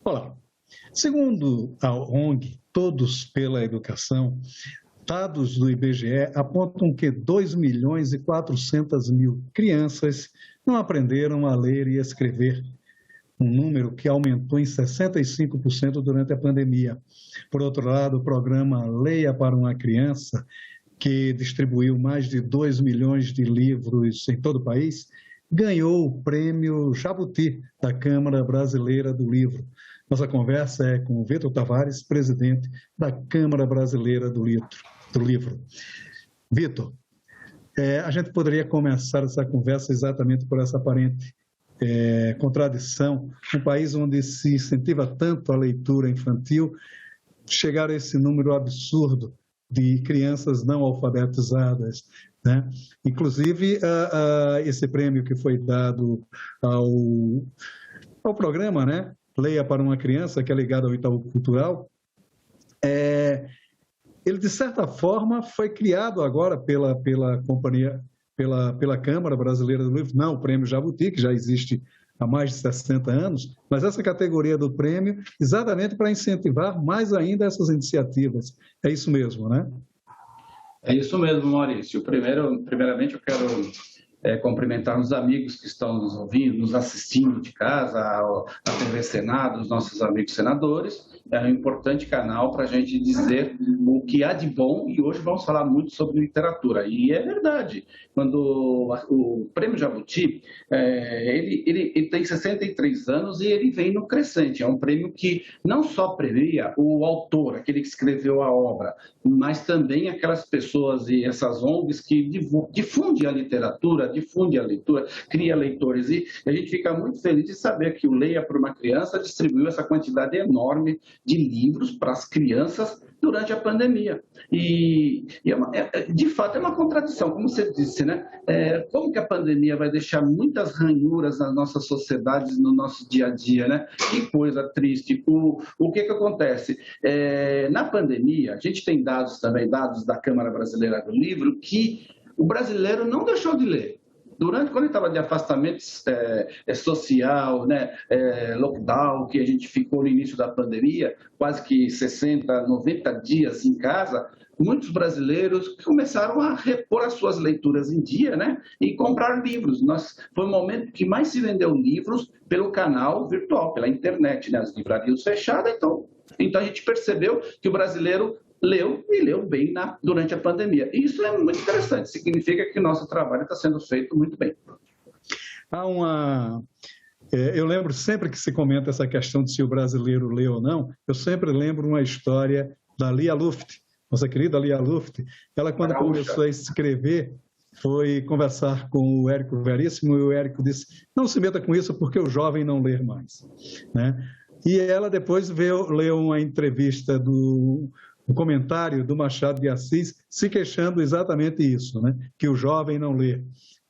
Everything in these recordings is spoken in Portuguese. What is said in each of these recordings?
Olá. Segundo a ONG Todos pela Educação, dados do IBGE apontam que 2.400.000 crianças não aprenderam a ler e escrever, um número que aumentou em 65% durante a pandemia. Por outro lado, o programa Leia para uma Criança, que distribuiu mais de 2 milhões de livros em todo o país, ganhou o prêmio Jabuti da Câmara Brasileira do Livro. Nossa conversa é com o Vitor Tavares, presidente da Câmara Brasileira do Livro. Vitor, a gente poderia começar essa conversa exatamente por essa aparente contradição. Um país onde se incentiva tanto a leitura infantil, chegar a esse número absurdo de crianças não alfabetizadas, né? Inclusive, esse prêmio que foi dado ao programa, né? Leia para uma Criança, que é ligado ao Itaú Cultural, ele, de certa forma, foi criado agora pela companhia, pela Câmara Brasileira do Livro, não o Prêmio Jabuti, que já existe há mais de 60 anos, mas essa categoria do prêmio exatamente para incentivar mais ainda essas iniciativas. É isso mesmo, né? É isso mesmo, Maurício. Primeiramente, eu quero cumprimentar os amigos que estão nos ouvindo, nos assistindo de casa, a TV Senado, os nossos amigos senadores. É um importante canal para a gente dizer o que há de bom, e hoje vamos falar muito sobre literatura. E é verdade, quando o Prêmio Jabuti, ele tem 63 anos e ele vem no crescente. É um prêmio que não só premia o autor, aquele que escreveu a obra, mas também aquelas pessoas e essas ONGs que difundem a literatura, difundem a leitura, cria leitores. E a gente fica muito feliz de saber que o Leia para uma Criança distribuiu essa quantidade enorme de livros para as crianças durante a pandemia. E de fato é uma contradição, como você disse, né? Como que a pandemia vai deixar muitas ranhuras nas nossas sociedades, no nosso dia a dia, né? Que coisa triste. O que acontece? Na pandemia, a gente tem dados também, dados da Câmara Brasileira do Livro, que o brasileiro não deixou de ler. Quando ele estava de afastamento social, né, lockdown, que a gente ficou no início da pandemia, quase que 60, 90 dias em casa, muitos brasileiros começaram a repor as suas leituras em dia, né, e comprar livros. Foi o momento que mais se vendeu livros pelo canal virtual, pela internet, né, as livrarias fechadas. Então a gente percebeu que o brasileiro leu bem durante a pandemia. E isso é muito interessante, significa que o nosso trabalho está sendo feito muito bem. Eu lembro sempre que se comenta essa questão de se o brasileiro lê ou não, eu sempre lembro uma história da Lia Luft, nossa querida Lia Luft. Ela, quando começou a escrever, foi conversar com o Érico Veríssimo, e o Érico disse: não se meta com isso porque o jovem não lê mais, né? E ela depois leu uma entrevista o comentário do Machado de Assis se queixando exatamente isso, né? Que o jovem não lê,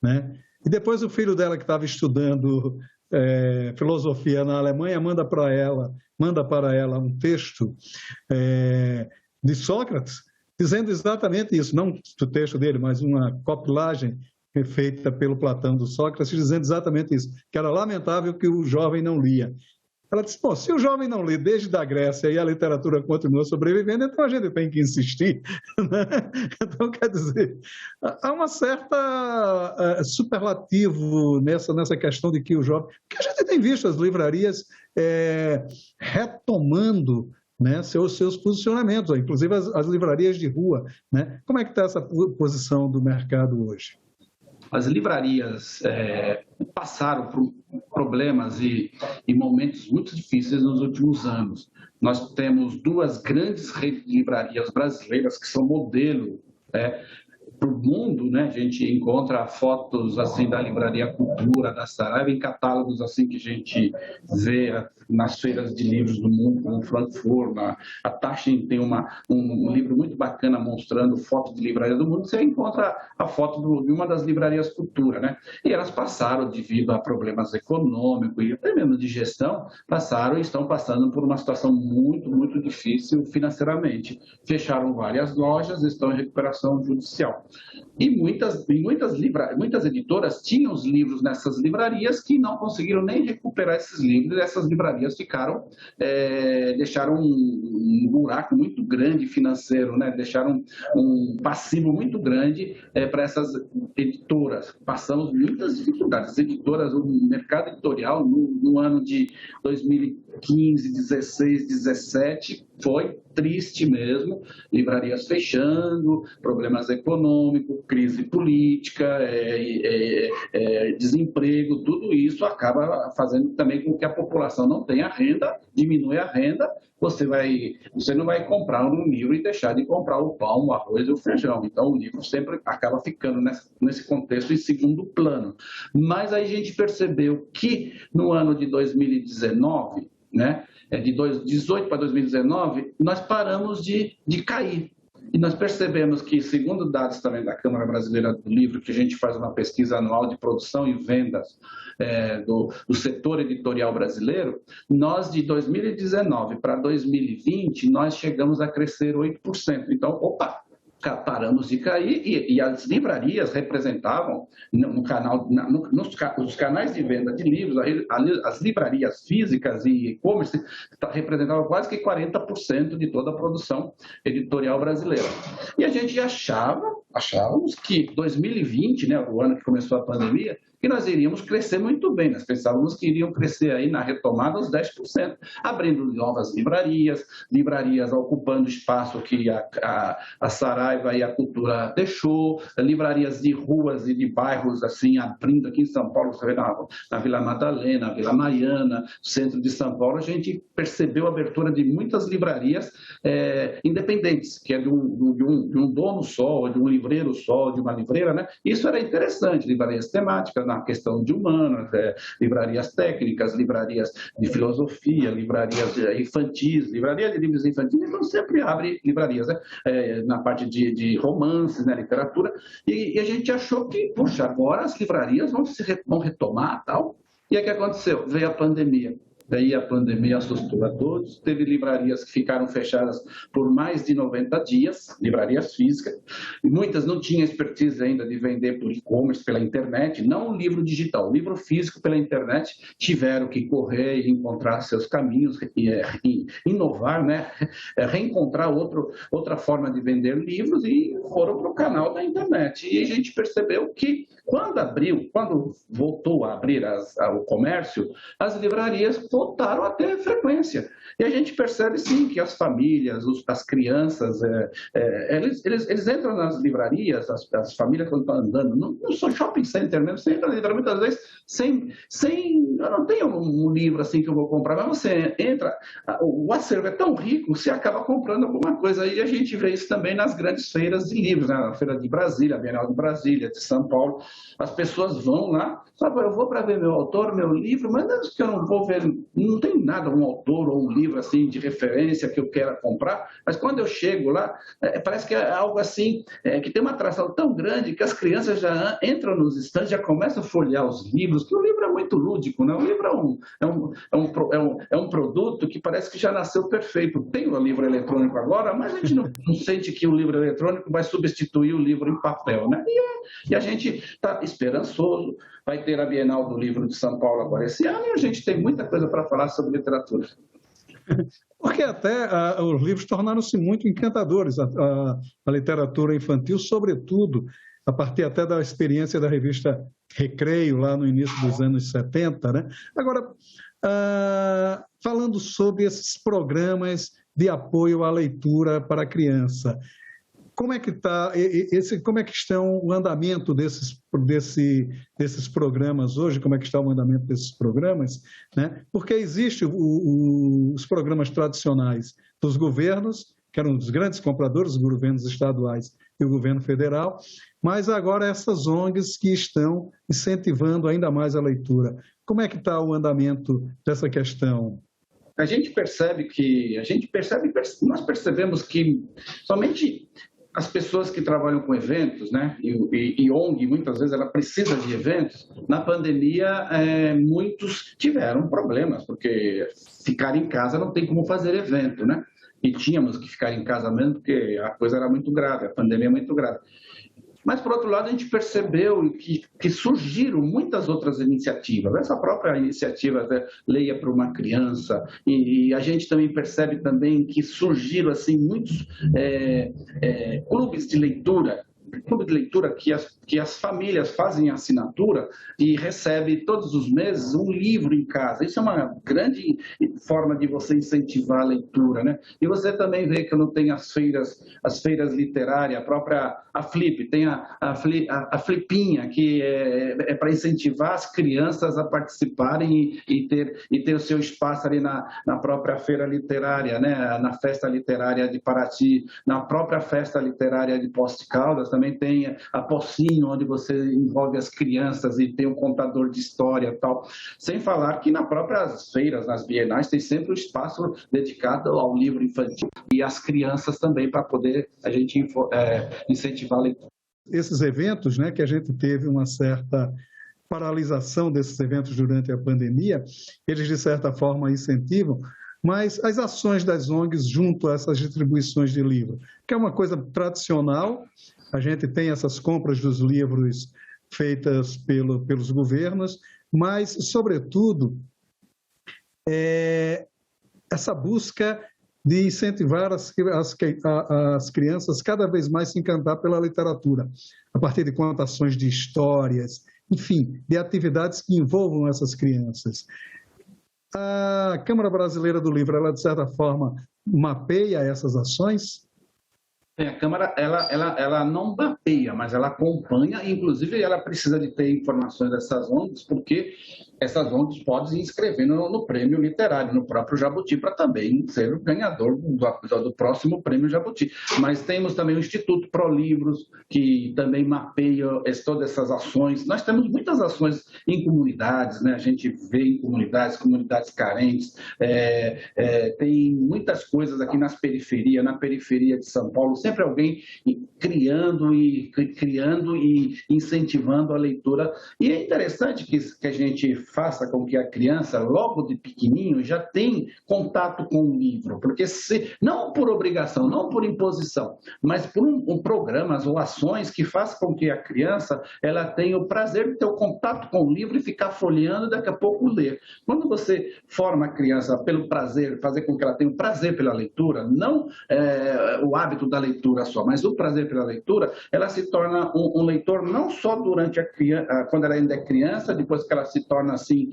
né? E depois o filho dela, que estava estudando filosofia na Alemanha, manda para ela um texto de Sócrates dizendo exatamente isso, não o texto dele, mas uma copilagem feita pelo Platão do Sócrates, dizendo exatamente isso, que era lamentável que o jovem não lia. Ela disse: bom, se o jovem não lê desde a Grécia e a literatura continua sobrevivendo, então a gente tem que insistir, né? Então, quer dizer, há uma certa superlativo nessa questão de que o jovem... Porque a gente tem visto as livrarias retomando, né, seus posicionamentos, inclusive as livrarias de rua, né? Como é que está essa posição do mercado hoje? As livrarias passaram por problemas e momentos muito difíceis nos últimos anos. Nós temos duas grandes redes de livrarias brasileiras que são modelo para o mundo, né? A gente encontra fotos assim da Livraria Cultura, da Saraiva, em catálogos assim que a gente vê nas feiras de livros do mundo, como Frankfurt. A Taschen tem um livro muito bacana mostrando fotos de livrarias do mundo. Você encontra a foto de uma das livrarias Cultura, né? E elas passaram, devido a problemas econômicos e até mesmo de gestão, e estão passando por uma situação muito, muito difícil financeiramente. Fecharam várias lojas, estão em recuperação judicial. E muitas editoras tinham os livros nessas livrarias que não conseguiram nem recuperar esses livros, e essas livrarias deixaram um buraco muito grande financeiro, né? Deixaram um passivo muito grande para essas editoras. Passamos muitas dificuldades. As editoras, o mercado editorial no ano de 2015, 16, 17 foi triste mesmo, livrarias fechando, problemas econômicos, crise política, desemprego, tudo isso acaba fazendo também com que a população não tenha renda, diminui a renda, você não vai comprar um livro e deixar de comprar o pão, o arroz e o feijão. Então, o livro sempre acaba ficando nesse contexto em segundo plano. Mas aí a gente percebeu que no ano de 2019, né, de 2018 para 2019, nós paramos de cair. E nós percebemos que, segundo dados também da Câmara Brasileira do Livro, que a gente faz uma pesquisa anual de produção e vendas do setor editorial brasileiro, nós de 2019 para 2020, nós chegamos a crescer 8%. Então, paramos de cair e as livrarias representavam nos canais de venda de livros, as livrarias físicas e e-commerce representavam quase que 40% de toda a produção editorial brasileira. E a gente achávamos que 2020, né, o ano que começou a pandemia, que nós iríamos crescer muito bem. Nós pensávamos que iriam crescer aí na retomada os 10%, abrindo novas livrarias ocupando espaço que a Saraiva e a Cultura deixou, livrarias de ruas e de bairros assim abrindo aqui em São Paulo, você vê na Vila Madalena, Vila Mariana, centro de São Paulo, a gente percebeu a abertura de muitas livrarias independentes, que é de um dono só, ou de um livreiro só, de uma livreira, né? Isso era interessante, livrarias temáticas, na questão de humanas, livrarias técnicas, livrarias de filosofia, livrarias infantis, livraria de livros infantis, então sempre abre livrarias, né? Na parte de romances, né, literatura, e a gente achou que, puxa, agora as livrarias vão retomar tal. E aí o que aconteceu? Veio a pandemia. Daí a pandemia assustou a todos, teve livrarias que ficaram fechadas por mais de 90 dias, livrarias físicas, e muitas não tinham expertise ainda de vender por e-commerce, pela internet, não o livro digital, o livro físico pela internet, tiveram que correr e encontrar seus caminhos, e inovar, né? Reencontrar outra forma de vender livros e foram para o canal da internet. E a gente percebeu que quando voltou a abrir o comércio, as livrarias voltaram a ter frequência. E a gente percebe, sim, que as famílias, as crianças, eles entram nas livrarias, as famílias quando estão andando, não são shopping center mesmo, você entra na livraria muitas vezes eu não tenho um livro assim que eu vou comprar, mas você entra, o acervo é tão rico, você acaba comprando alguma coisa. E a gente vê isso também nas grandes feiras de livros, né? Na Feira de Brasília, a Bienal de Brasília, de São Paulo. As pessoas vão lá, sabe, eu vou para ver meu autor, meu livro, mas não é que eu não vou ver, não tem nada, um autor ou um livro assim de referência que eu queira comprar, mas quando eu chego lá, parece que é algo assim, que tem uma atração tão grande que as crianças já entram nos estandes, já começam a folhear os livros, que o livro é muito lúdico, né? O livro é um produto que parece que já nasceu perfeito. Tem o livro eletrônico agora, mas a gente não sente que o livro eletrônico vai substituir o livro em papel, né? E a gente está esperançoso, vai ter a Bienal do Livro de São Paulo agora esse ano, e a gente tem muita coisa para falar sobre literatura. Porque até os livros tornaram-se muito encantadores, a literatura infantil, sobretudo, a partir até da experiência da revista Recreio, lá no início dos anos 70, né? Agora, falando sobre esses programas de apoio à leitura para a criança, como é que estão o andamento desses programas hoje? Como é que está o andamento desses programas? Né? Porque existem os programas tradicionais dos governos, que eram os grandes compradores, os governos estaduais e o governo federal, mas agora essas ONGs que estão incentivando ainda mais a leitura. Como é que está o andamento dessa questão? A gente percebe, nós percebemos que somente as pessoas que trabalham com eventos, né, e ONG, muitas vezes ela precisa de eventos, na pandemia muitos tiveram problemas, porque ficar em casa não tem como fazer evento, né? E tínhamos que ficar em casa mesmo, porque a coisa era muito grave, a pandemia é muito grave. Mas, por outro lado, a gente percebeu que surgiram muitas outras iniciativas. Essa própria iniciativa Leia para uma Criança, e a gente também percebe também que surgiram assim, muitos clubes de leitura, que as famílias fazem assinatura e recebem todos os meses um livro em casa. Isso é uma grande forma de você incentivar a leitura, né? E você também vê que não tem as feiras literárias, a Flip, tem a Flipinha, que é para incentivar as crianças a participarem e ter o seu espaço ali na própria feira literária, né? Na festa literária de Paraty, na própria festa literária de Poços de Caldas, também tem a Pocinho, onde você envolve as crianças e tem um contador de história e tal. Sem falar que nas próprias feiras, nas bienais, tem sempre um espaço dedicado ao livro infantil e às crianças também, para poder a gente incentivar a leitura. Esses eventos, né, que a gente teve uma certa paralisação desses eventos durante a pandemia, eles, de certa forma, incentivam, mas as ações das ONGs junto a essas distribuições de livro, que é uma coisa tradicional, a gente tem essas compras dos livros feitas pelos governos, mas, sobretudo, essa busca de incentivar as crianças cada vez mais se encantar pela literatura, a partir de contações de histórias, enfim, de atividades que envolvam essas crianças. A Câmara Brasileira do Livro, ela, de certa forma, mapeia essas ações? A Câmara, ela não mapeia, mas ela acompanha, e inclusive ela precisa de ter informações dessas ONGs, porque essas ONGs podem se inscrever no prêmio literário, no próprio Jabuti, para também ser o ganhador do próximo prêmio Jabuti. Mas temos também o Instituto ProLivros, que também mapeia todas essas ações. Nós temos muitas ações em comunidades, né? A gente vê em comunidades carentes, tem muitas coisas aqui na periferia de São Paulo, sempre alguém criando e incentivando a leitura. E é interessante que a gente faça com que a criança, logo de pequenininho, já tenha contato com o livro, porque não por obrigação, não por imposição, mas por programas ou ações que façam com que a criança ela tenha o prazer de ter o contato com o livro e ficar folheando e daqui a pouco ler. Quando você forma a criança pelo prazer, fazer com que ela tenha o prazer pela leitura, não o hábito da leitura só, mas o prazer pela leitura, ela se torna um leitor não só durante quando ela ainda é criança, depois que ela se torna assim,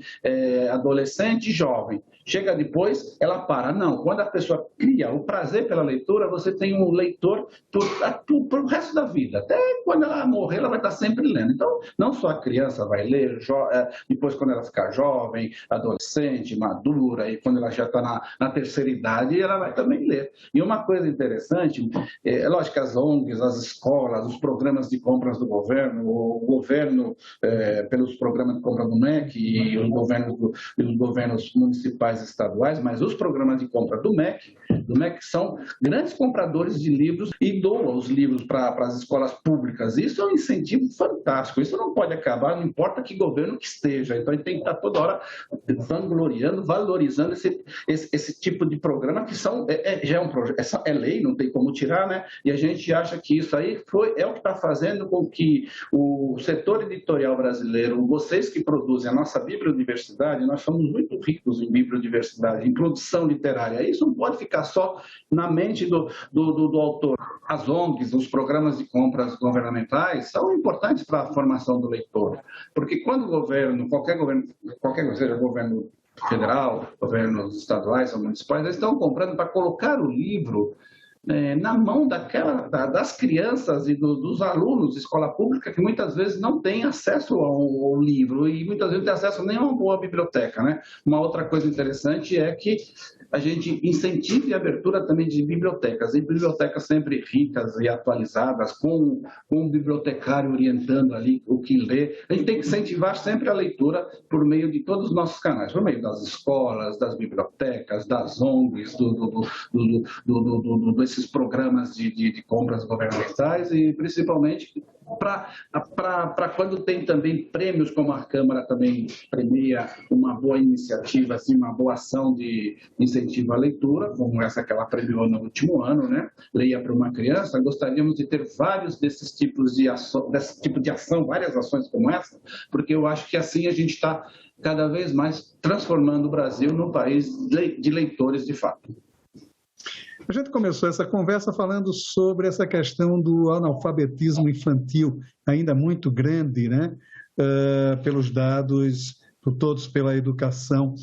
adolescente e jovem. Chega depois, ela para. Não, quando a pessoa cria o prazer pela leitura, você tem um leitor para o resto da vida. Até quando ela morrer, ela vai estar sempre lendo. Então, não só a criança vai ler, depois quando ela ficar jovem, adolescente, madura, e quando ela já está na terceira idade, ela vai também ler. E uma coisa interessante, lógico que as ONGs, as escolas, os programas de compras do governo, o governo, pelos programas de compra do MEC e os governos municipais e estaduais, mas os programas de compra do MEC são grandes compradores de livros e doam os livros para as escolas públicas. Isso é um incentivo fantástico, isso não pode acabar, não importa que governo que esteja. Então, a gente tem que estar toda hora vangloriando, valorizando esse tipo de programa, que já é um projeto, é lei, não tem como tirar, né? E a gente acha que isso aí é o que está fazendo com que o setor editorial brasileiro, vocês que produzem a nossa bibliodiversidade, nós somos muito ricos em bibliodiversidade, em produção literária. Isso não pode ficar só na mente do autor. As ONGs, os programas de compras governamentais, são importantes para a formação do leitor, porque quando o governo, qualquer governo, seja governo federal, governos estaduais ou municipais, eles estão comprando para colocar o livro na mão das crianças e dos alunos de escola pública, que muitas vezes não têm acesso ao livro e muitas vezes não têm acesso nem a uma boa biblioteca, né? Uma outra coisa interessante é que a gente incentive a abertura também de bibliotecas, e bibliotecas sempre ricas e atualizadas, com um bibliotecário orientando ali o que ler. A gente tem que incentivar sempre a leitura por meio de todos os nossos canais, por meio das escolas, das bibliotecas, das ONGs, desses programas de compras governamentais e, principalmente, para quando tem também prêmios, como a Câmara também premia uma boa iniciativa, assim, uma boa ação de incentivo à leitura, como essa que ela premiou no último ano, né? Leia para uma Criança, gostaríamos de ter vários desse tipo de ação, várias ações como essa, porque eu acho que assim a gente está cada vez mais transformando o Brasil num país de leitores de fato. A gente começou essa conversa falando sobre essa questão do analfabetismo infantil, ainda muito grande, né? Pelos dados, por todos pela educação.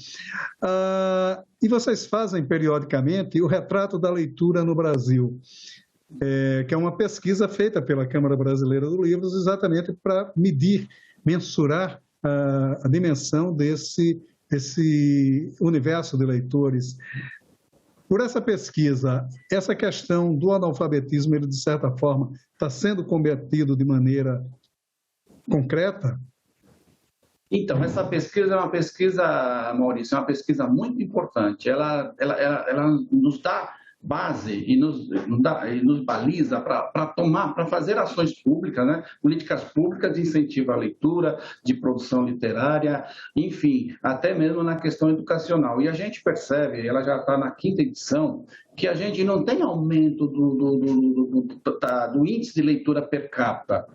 E vocês fazem periodicamente o retrato da leitura no Brasil, que é uma pesquisa feita pela Câmara Brasileira do Livro, exatamente para medir, mensurar a dimensão desse universo de leitores. Por essa pesquisa, essa questão do analfabetismo, ele, de certa forma, está sendo combatido de maneira concreta? Então, essa pesquisa é uma pesquisa, Maurício, é uma pesquisa muito importante. Ela nos dá base e nos baliza para fazer ações públicas, né? Políticas públicas de incentivo à leitura, de produção literária, enfim, até mesmo na questão educacional. E a gente percebe, ela já está na 5ª edição, que a gente não tem aumento do índice de leitura per capita.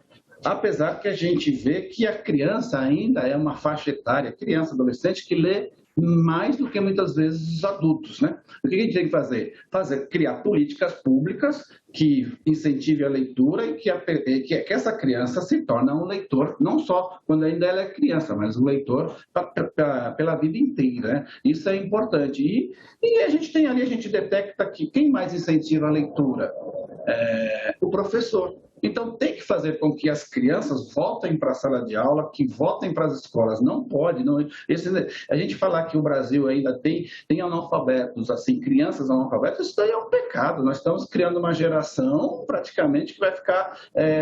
Apesar que a gente vê que a criança ainda é uma faixa etária, criança, adolescente, que lê mais do que muitas vezes os adultos, né? O que a gente tem que fazer? Criar políticas públicas que incentive a leitura e que essa criança se torne um leitor, não só quando ainda ela é criança, mas um leitor pela vida inteira, né? Isso é importante. E a gente tem ali, a gente detecta que quem mais incentiva a leitura? O professor. Então, tem que fazer com que as crianças voltem para a sala de aula, que voltem para as escolas. Não pode. A gente falar que o Brasil ainda tem analfabetos, assim, crianças analfabetas, isso daí é um pecado. Nós estamos criando uma geração, praticamente, que vai ficar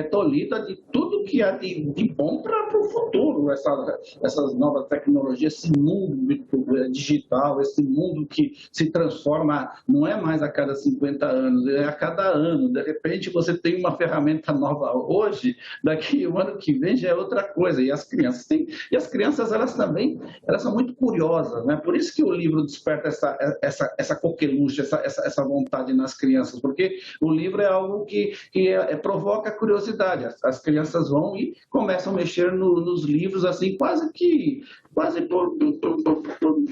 tolhida de tudo que há de bom para o futuro. Essas novas tecnologias, esse mundo digital, esse mundo que se transforma, não é mais a cada 50 anos, é a cada ano. De repente, você tem uma ferramenta nova hoje, daqui o ano que vem já é outra coisa. E as crianças elas também, elas são muito curiosas, né? Por isso que o livro desperta essa coqueluche, essa vontade nas crianças, porque o livro é algo que provoca curiosidade. As crianças vão e começam a mexer nos livros, assim, quase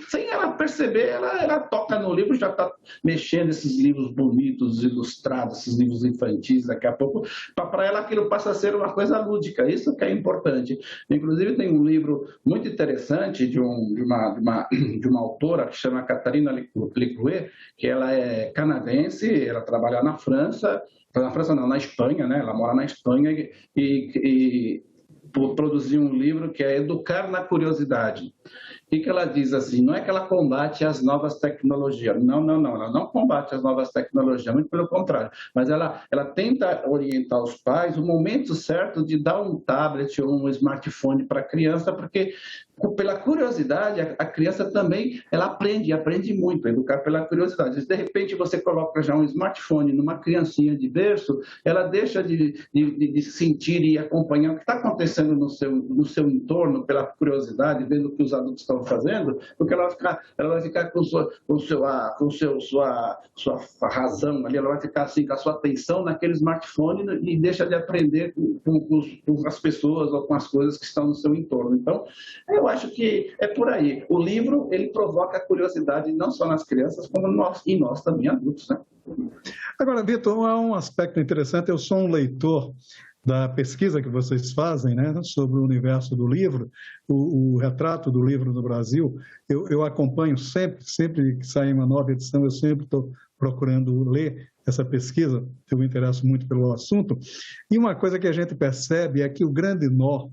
sem ela perceber, ela toca no livro, já está mexendo esses livros bonitos, ilustrados, esses livros infantis, daqui a pouco, para ela aquilo passa a ser uma coisa lúdica, isso que é importante. Inclusive tem um livro muito interessante de uma autora que chama Catarina Lecoué, que ela é canadense, ela trabalha na França não, na Espanha, né? Ela mora na Espanha e produziu um livro que é Educar na Curiosidade. O que ela diz assim? Não é que ela combate as novas tecnologias. Não. Ela não combate as novas tecnologias, muito pelo contrário. Mas ela tenta orientar os pais o momento certo de dar um tablet ou um smartphone para a criança, porque pela curiosidade, a criança também, ela aprende muito, educar pela curiosidade. Se de repente você coloca já um smartphone numa criancinha de berço, ela deixa de sentir e acompanhar o que está acontecendo no seu entorno, pela curiosidade, vendo o que os adultos estão fazendo, porque ela vai ficar com sua razão ali, ela vai ficar assim, com a sua atenção naquele smartphone e deixa de aprender com as pessoas ou com as coisas que estão no seu entorno. Então, eu acho que é por aí. O livro, ele provoca curiosidade não só nas crianças, como nós também, adultos, né? Agora, Vitor, há um aspecto interessante. Eu sou um leitor da pesquisa que vocês fazem, né, sobre o universo do livro, o retrato do livro no Brasil. Eu acompanho sempre que sai uma nova edição, eu sempre estou procurando ler essa pesquisa, eu me interesso muito pelo assunto. E uma coisa que a gente percebe é que o grande nó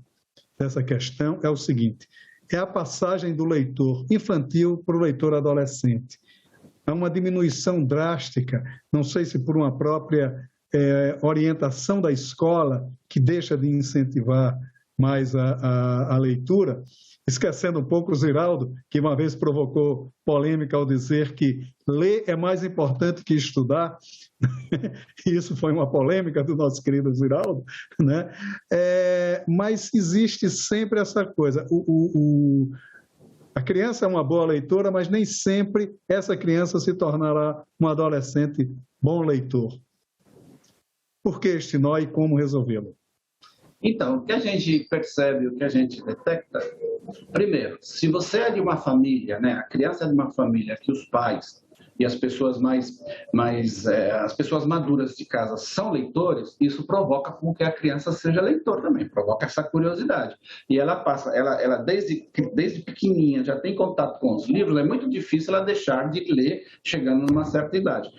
dessa questão é o seguinte: é a passagem do leitor infantil para o leitor adolescente. Há uma diminuição drástica, não sei se por uma própria orientação da escola, que deixa de incentivar mais a leitura, Esquecendo um pouco o Ziraldo, que uma vez provocou polêmica ao dizer que ler é mais importante que estudar. Isso foi uma polêmica do nosso querido Ziraldo, né? Mas existe sempre essa coisa. A criança é uma boa leitora, mas nem sempre essa criança se tornará um adolescente bom leitor. Por que este nó e como resolvê-lo? Então, o que a gente percebe, o que a gente detecta, primeiro, se você é de uma família, né, a criança é de uma família que os pais e as pessoas as pessoas maduras de casa são leitores, isso provoca com que a criança seja leitor também, provoca essa curiosidade. E ela passa, ela desde pequenininha já tem contato com os livros, é muito difícil ela deixar de ler chegando numa certa idade.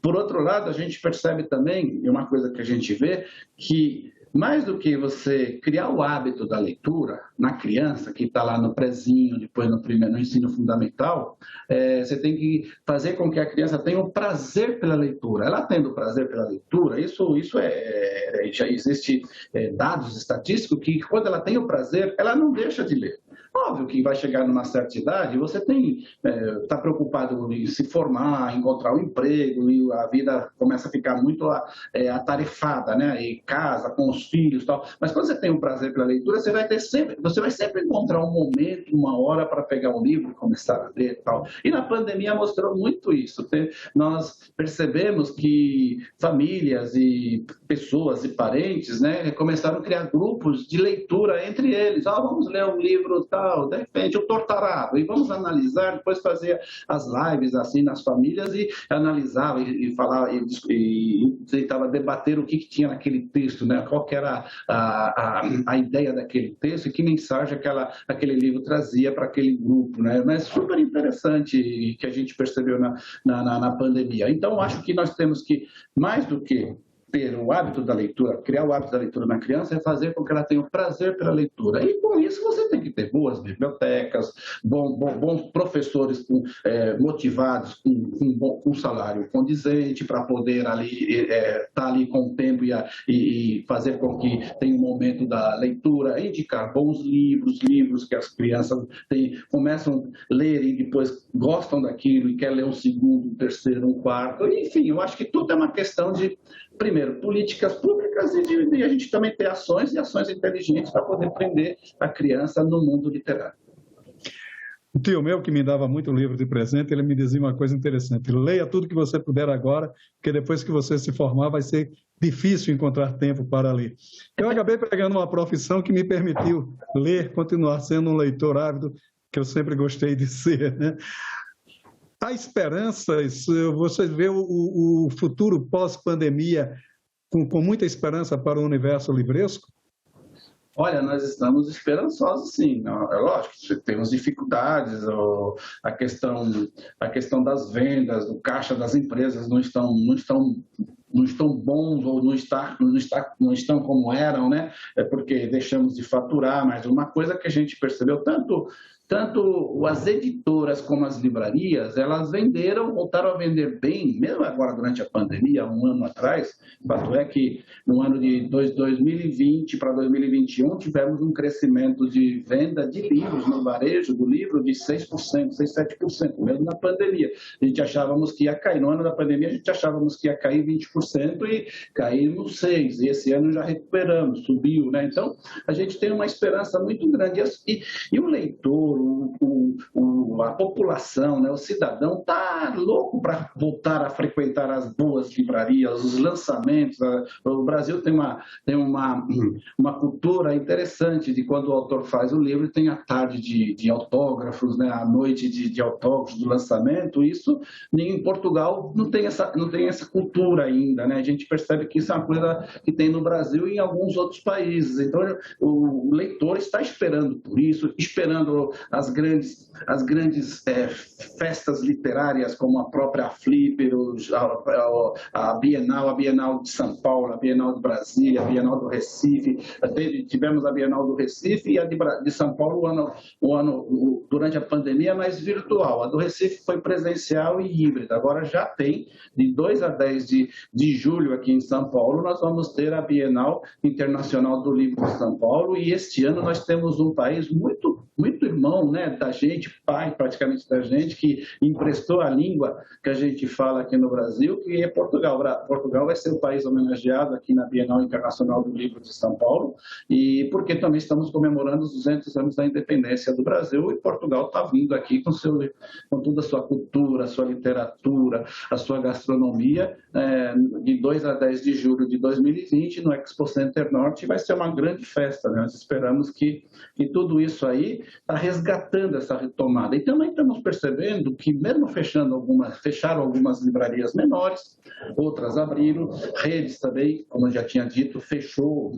Por outro lado, a gente percebe também, e uma coisa que a gente vê, que mais do que você criar o hábito da leitura na criança, que está lá no prezinho, depois no ensino fundamental, você tem que fazer com que a criança tenha o prazer pela leitura. Ela tendo prazer pela leitura, já existe dados estatísticos que quando ela tem o prazer, ela não deixa de ler. Óbvio que vai chegar numa certa idade, você está preocupado em se formar, encontrar um emprego, e a vida começa a ficar muito atarefada, né? E casa, com os filhos e tal. Mas quando você tem um prazer pela leitura, você vai sempre encontrar um momento, uma hora para pegar um livro e começar a ler e tal. E na pandemia mostrou muito isso. Nós percebemos que famílias e pessoas e parentes, né, começaram a criar grupos de leitura entre eles. Vamos ler um livro tal, de repente o Tortarado, e vamos analisar, depois fazer as lives assim nas famílias e analisava e falava e tentava debater o que tinha naquele texto, né? Qual que era a ideia daquele texto e que mensagem aquele livro trazia para aquele grupo, né? Mas super interessante que a gente percebeu na pandemia. Então, acho que nós temos que, mais do que ter o hábito da leitura, criar o hábito da leitura na criança, é fazer com que ela tenha o prazer pela leitura. E com isso você tem que ter boas bibliotecas, bons professores motivados, com salário condizente, para poder estar ali com o tempo e fazer com que tenha um momento da leitura, indicar bons livros que as crianças começam a ler e depois gostam daquilo e quer ler um segundo, um terceiro, um quarto. Enfim, eu acho que tudo é uma questão de, primeiro, políticas públicas e de a gente também ter ações inteligentes para poder prender a criança no mundo literário. O tio meu, que me dava muito livro de presente, ele me dizia uma coisa interessante: leia tudo que você puder agora, porque depois que você se formar vai ser difícil encontrar tempo para ler. Eu acabei pegando uma profissão que me permitiu ler, continuar sendo um leitor ávido, que eu sempre gostei de ser, né? Há esperanças, você vê o futuro pós-pandemia com muita esperança para o universo livresco? Olha, nós estamos esperançosos, sim. É lógico, temos dificuldades, a questão das vendas, do caixa das empresas não estão bons ou não estão como eram, né? É porque deixamos de faturar, mas uma coisa que a gente percebeu, tanto as editoras como as livrarias, elas voltaram a vender bem, mesmo agora durante a pandemia, um ano atrás. O fato é que no ano de 2020 para 2021 tivemos um crescimento de venda de livros no varejo do livro de 6%, 7%, mesmo na pandemia. A gente achávamos que ia cair, no ano da pandemia a gente achávamos que ia cair 20% e caímos 6%, e esse ano já recuperamos, subiu, né? Então, a gente tem uma esperança muito grande. E o leitor, a população, né, o cidadão está louco para voltar a frequentar as boas livrarias, os lançamentos. O Brasil tem uma cultura interessante de quando o autor faz o livro, tem a tarde de autógrafos, né, a noite de autógrafos do lançamento. Isso em Portugal não tem essa cultura ainda, né? A gente percebe que isso é uma coisa que tem no Brasil e em alguns outros países. Então, o leitor está esperando por isso, esperando as grandes festas literárias, como a própria Flipper, a Bienal de São Paulo, a Bienal de Brasília, a Bienal do Recife. Tivemos a Bienal do Recife e a de São Paulo durante a pandemia, mais virtual. A do Recife foi presencial e híbrida. Agora já tem, de 2 a 10 de julho aqui em São Paulo, nós vamos ter a Bienal Internacional do Livro de São Paulo, e este ano nós temos um país muito muito irmão, né, da gente, pai praticamente da gente, que emprestou a língua que a gente fala aqui no Brasil, que é Portugal. Portugal vai ser o país homenageado aqui na Bienal Internacional do Livro de São Paulo, e porque também estamos comemorando os 200 anos da independência do Brasil, e Portugal está vindo aqui com toda a sua cultura, a sua literatura, a sua gastronomia, de 2 a 10 de julho de 2020, no Expo Center Norte, vai ser uma grande festa, né? Nós esperamos que tudo isso aí está resgatando essa retomada. E também estamos percebendo que, mesmo fecharam algumas livrarias menores, outras abriram, redes também, como eu já tinha dito, fechou,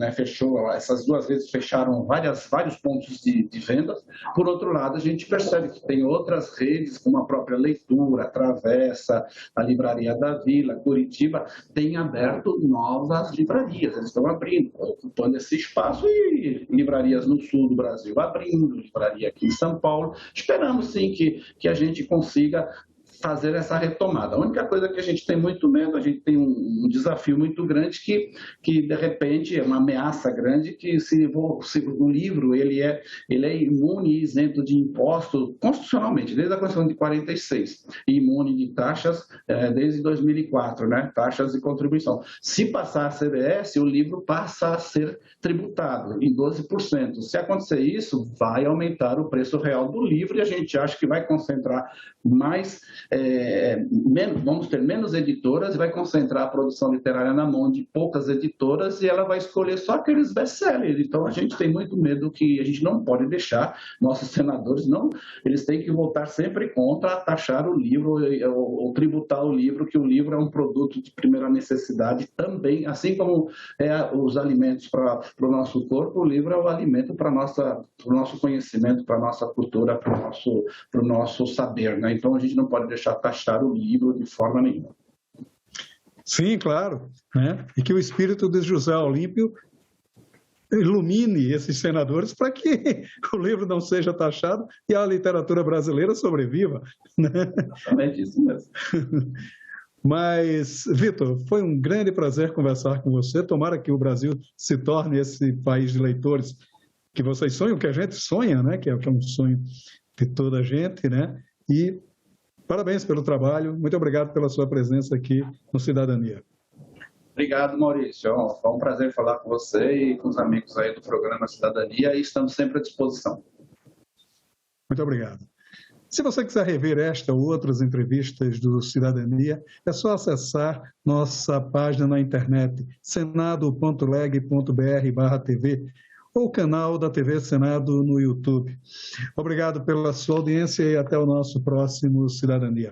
essas 2 redes fecharam vários pontos de venda. Por outro lado, a gente percebe que tem outras redes, como a própria Leitura, a Travessa, a Livraria da Vila, Curitiba, têm aberto novas livrarias, eles estão abrindo, ocupando esse espaço, e livrarias no sul do Brasil abrindo, livraria aqui em São Paulo. Esperamos sim que a gente consiga fazer essa retomada. A única coisa que a gente tem muito medo, a gente tem um desafio muito grande que de repente é uma ameaça grande, que se o livro ele é imune e isento de imposto constitucionalmente, desde a Constituição de 46, e imune de taxas desde 2004, né? Taxas de contribuição. Se passar a CBS, o livro passa a ser tributado em 12%. Se acontecer isso, vai aumentar o preço real do livro, e a gente acha que vai concentrar vamos ter menos editoras, e vai concentrar a produção literária na mão de poucas editoras, e ela vai escolher só aqueles best-sellers. Então, a gente tem muito medo, que a gente não pode deixar, nossos senadores, eles têm que votar sempre contra taxar o livro ou tributar o livro, que o livro é um produto de primeira necessidade também, assim como os alimentos para o nosso corpo, o livro é o alimento para o nosso conhecimento, para a nossa cultura, para o nosso saber, né? Então, a gente não pode deixar taxar o livro de forma nenhuma. Sim, claro, né? E que o espírito de José Olímpio ilumine esses senadores para que o livro não seja taxado e a literatura brasileira sobreviva, né? Exatamente isso mesmo. Mas, Vitor, foi um grande prazer conversar com você. Tomara que o Brasil se torne esse país de leitores que vocês sonham, que a gente sonha, né? Que é um sonho de toda a gente, né? E parabéns pelo trabalho. Muito obrigado pela sua presença aqui no Cidadania. Obrigado, Maurício. Foi um prazer falar com você e com os amigos aí do programa Cidadania, e estamos sempre à disposição. Muito obrigado. Se você quiser rever esta ou outras entrevistas do Cidadania, é só acessar nossa página na internet, senado.leg.br/TV, ou o canal da TV Senado no YouTube. Obrigado pela sua audiência e até o nosso próximo Cidadania.